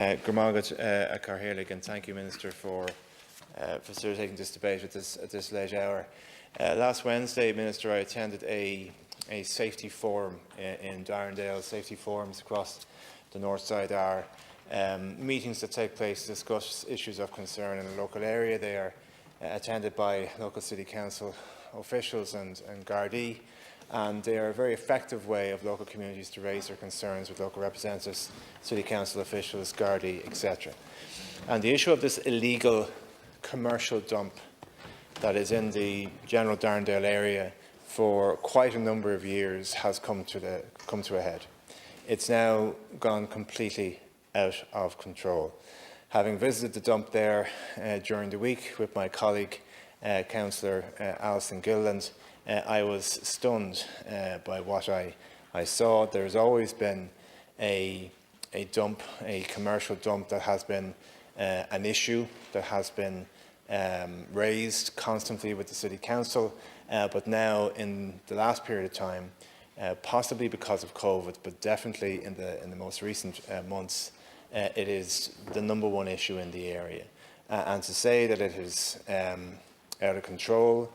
Gurmagad Carhélig, and thank you, Minister, for facilitating this debate at this late hour. Last Wednesday, Minister, I attended a safety forum in Darndale. Safety forums across the north side are meetings that take place to discuss issues of concern in the local area. They are attended by local city council officials and Gardaí, and they are a very effective way of local communities to raise their concerns with local representatives, city council officials, Gardaí, etc. And the issue of this illegal commercial dump that is in the general Darndale area for quite a number of years has come to a head. It's now gone completely out of control. Having visited the dump there during the week with my colleague, Councillor Alison Gilland, I was stunned by what I saw. There has always been a dump, a commercial dump that has been an issue that has been raised constantly with the City Council, but now in the last period of time, possibly because of COVID, but definitely in the most recent months, it is the #1 issue in the area. And to say that it is out of control,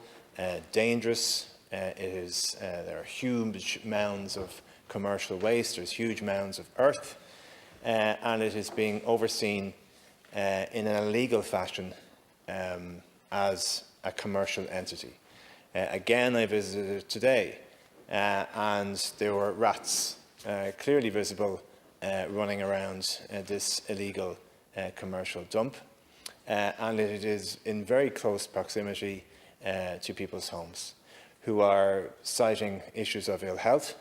dangerous, there are huge mounds of commercial waste, there's huge mounds of earth, and it is being overseen in an illegal fashion as a commercial entity. Again, I visited it today, and there were rats clearly visible running around this illegal commercial dump, and it is in very close proximity to people's homes, who are citing issues of ill health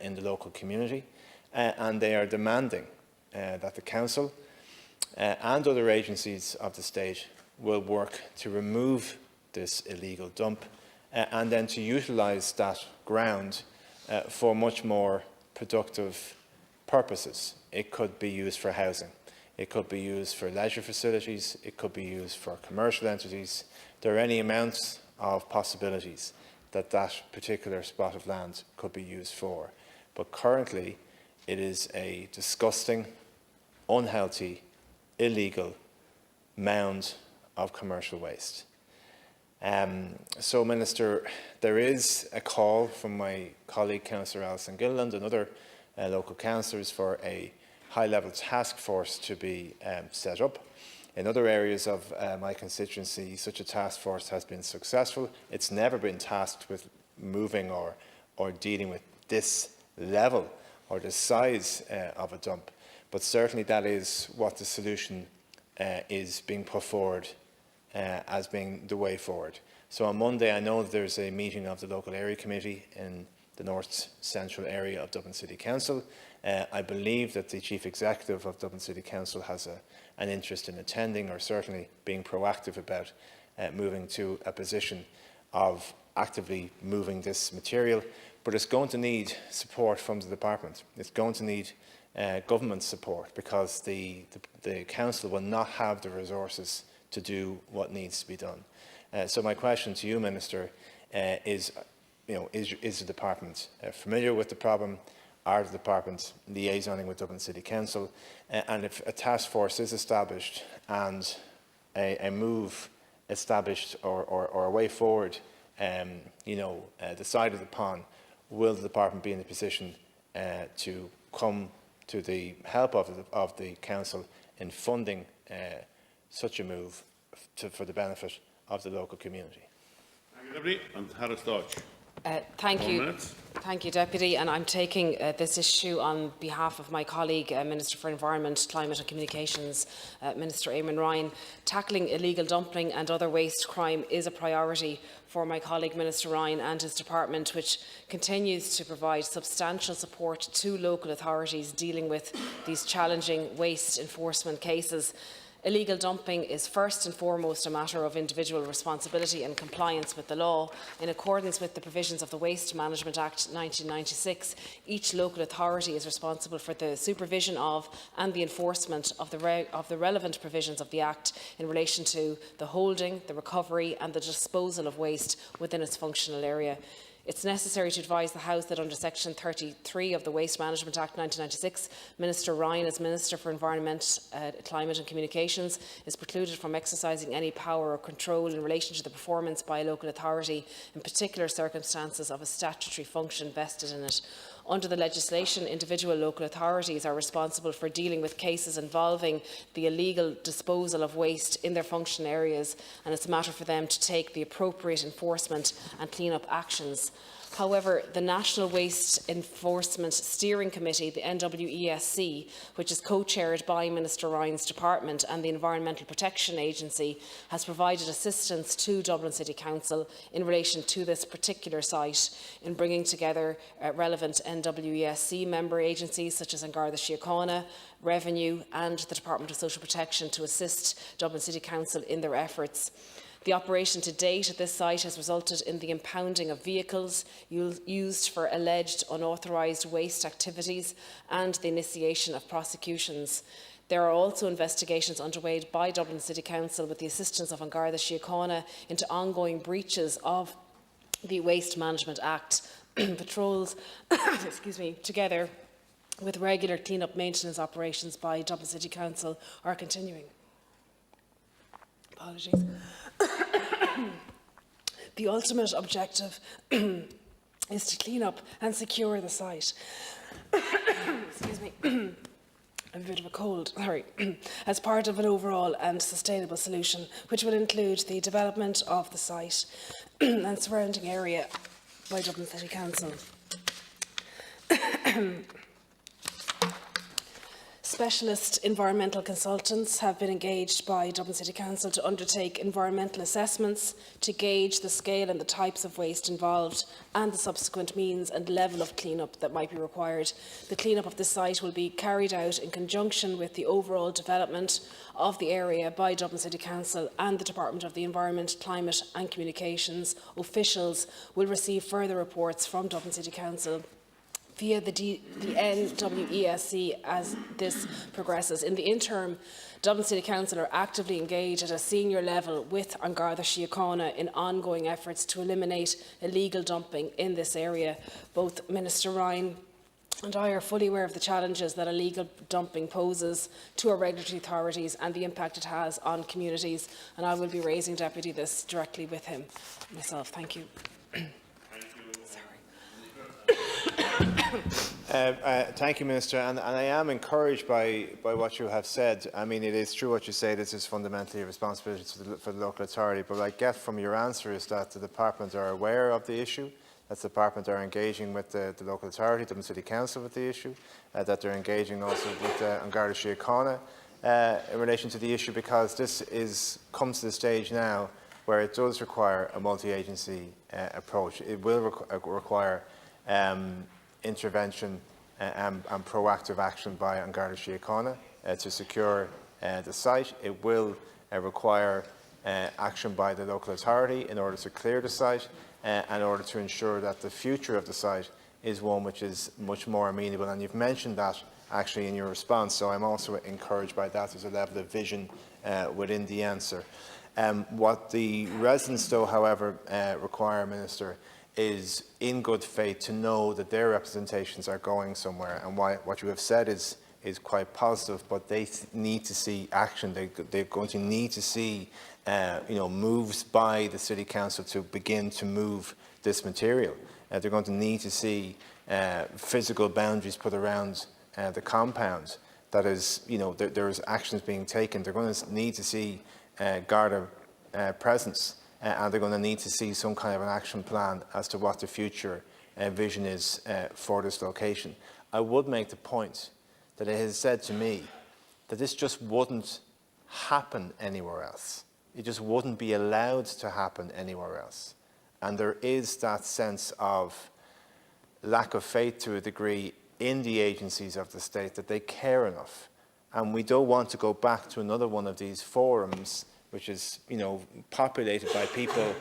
in the local community, and they are demanding that the council and other agencies of the state will work to remove this illegal dump and then to utilise that ground for much more productive purposes. It could be used for housing, it could be used for leisure facilities, it could be used for commercial entities. There are any amounts of possibilities that that particular spot of land could be used for. But currently, it is a disgusting, unhealthy, illegal mound of commercial waste. So, Minister, there is a call from my colleague, Councillor Alison Gilland, and other local councillors for a high-level task force to be set up. In other areas of my constituency, such a task force has been successful. It's never been tasked with moving or dealing with this level or the size of a dump, but certainly that is what the solution is being put forward as being the way forward. So on Monday, I know that there's a meeting of the local area committee in the north central area of Dublin City Council. I believe that the Chief Executive of Dublin City Council has an interest in attending, or certainly being proactive about moving to a position of actively moving this material. But it's going to need support from the department. It's going to need government support, because the council will not have the resources to do what needs to be done. So my question to you, Minister, is the department familiar with the problem? Are the department liaisoning with Dublin City Council? And if a task force is established and a move established or a way forward, the side of the pond, will the department be in a position to come to the help of the council in funding such a move for the benefit of the local community? Thank you, Deputy. And I'm taking this issue on behalf of my colleague, Minister for Environment, Climate and Communications, Minister Eamon Ryan. Tackling illegal dumping and other waste crime is a priority for my colleague, Minister Ryan, and his department, which continues to provide substantial support to local authorities dealing with these challenging waste enforcement cases. Illegal dumping is first and foremost a matter of individual responsibility and compliance with the law. In accordance with the provisions of the Waste Management Act 1996, each local authority is responsible for the supervision of and the enforcement of the relevant provisions of the Act in relation to the holding, the recovery and the disposal of waste within its functional area. It's necessary to advise the House that under Section 33 of the Waste Management Act 1996, Minister Ryan, as Minister for Environment, Climate and Communications, is precluded from exercising any power or control in relation to the performance by a local authority in particular circumstances of a statutory function vested in it. Under the legislation, individual local authorities are responsible for dealing with cases involving the illegal disposal of waste in their function areas, and it's a matter for them to take the appropriate enforcement and clean-up actions. However, the National Waste Enforcement Steering Committee, the NWESC, which is co-chaired by Minister Ryan's department and the Environmental Protection Agency, has provided assistance to Dublin City Council in relation to this particular site in bringing together relevant NWESC member agencies such as Garda Síochána, Revenue and the Department of Social Protection to assist Dublin City Council in their efforts. The operation to date at this site has resulted in the impounding of vehicles used for alleged unauthorised waste activities and the initiation of prosecutions. There are also investigations underway by Dublin City Council with the assistance of Garda Síochána into ongoing breaches of the Waste Management Act. Patrols together with regular clean-up maintenance operations by Dublin City Council are continuing. Apologies. The ultimate objective is to clean up and secure the site. Excuse me. I'm a bit of a cold, sorry. As part of an overall and sustainable solution, which will include the development of the site and surrounding area by Dublin City Council. Specialist environmental consultants have been engaged by Dublin City Council to undertake environmental assessments to gauge the scale and the types of waste involved and the subsequent means and level of clean-up that might be required. The clean-up of the site will be carried out in conjunction with the overall development of the area by Dublin City Council and the Department of the Environment, Climate and Communications. Officials will receive further reports from Dublin City Council via the NWESC as this progresses. In the interim, Dublin City Council are actively engaged at a senior level with Garda Síochána in ongoing efforts to eliminate illegal dumping in this area. Both Minister Ryan and I are fully aware of the challenges that illegal dumping poses to our regulatory authorities and the impact it has on communities, and I will be raising, Deputy, this directly with him myself. Thank you. Thank you, Minister, and I am encouraged by what you have said. I mean, it is true what you say, this is fundamentally a responsibility for the local authority, but what I get from your answer is that the department are aware of the issue, that the department are engaging with the local authority, Dublin City Council with the issue, that they're engaging also with Garda Síochána in relation to the issue, because this comes to the stage now where it does require a multi-agency approach. It will require intervention and proactive action by Garda Síochána to secure the site. It will require action by the local authority in order to clear the site in order to ensure that the future of the site is one which is much more amenable. And you've mentioned that actually in your response, so I'm also encouraged by that. There's a level of vision within the answer. What the residents, though, however, require, Minister, is in good faith to know that their representations are going somewhere, and what you have said is quite positive, but they need to see action. They're going to need to see moves by the City Council to begin to move this material. They're going to need to see physical boundaries put around the compound. That is, there's actions being taken. They're going to need to see Garda presence. And they're going to need to see some kind of an action plan as to what the future vision is for this location. I would make the point that it has said to me that this just wouldn't happen anywhere else. It just wouldn't be allowed to happen anywhere else. And there is that sense of lack of faith to a degree in the agencies of the state that they care enough. And we don't want to go back to another one of these forums which is, populated by people,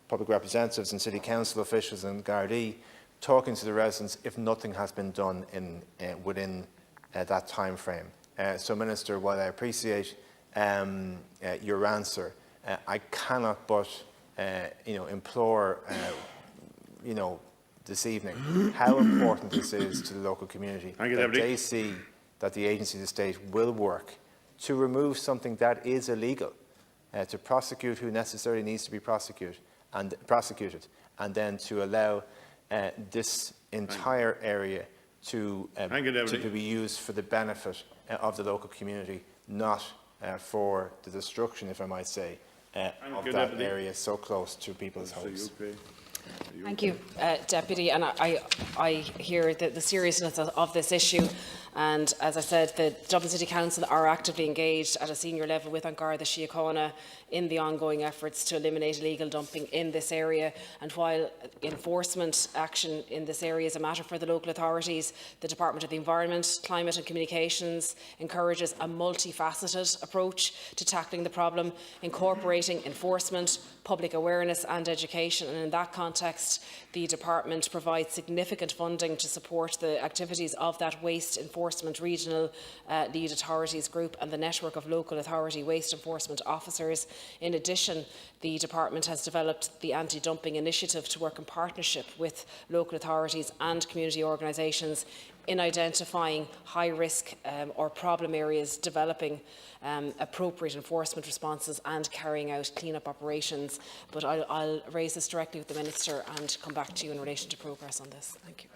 public representatives and city council officials and Gardaí, talking to the residents if nothing has been done within that time frame. So, Minister, while I appreciate your answer, I cannot but, implore, this evening how important this is to the local community. Thank you, that Deputy. they see that the agency of the state will work to remove something that is illegal, to prosecute who necessarily needs to be prosecuted, and then to allow this entire area to be used for the benefit of the local community, not for the destruction, if I might say, of that area so close to people's homes. Thank you, Deputy. And I hear the seriousness of this issue. And as I said, the Dublin City Council are actively engaged at a senior level with An Garda Síochána in the ongoing efforts to eliminate illegal dumping in this area. And while enforcement action in this area is a matter for the local authorities, the Department of the Environment, Climate and Communications encourages a multifaceted approach to tackling the problem, incorporating enforcement, public awareness and education. And in that context, the Department provides significant funding to support the activities of that Waste Enforcement Regional Lead Authorities Group and the network of local authority waste enforcement officers. In addition, the Department has developed the Anti-Dumping Initiative to work in partnership with local authorities and community organisations in identifying high-risk or problem areas, developing appropriate enforcement responses and carrying out clean-up operations. But I'll raise this directly with the Minister and come back to you in relation to progress on this. Thank you.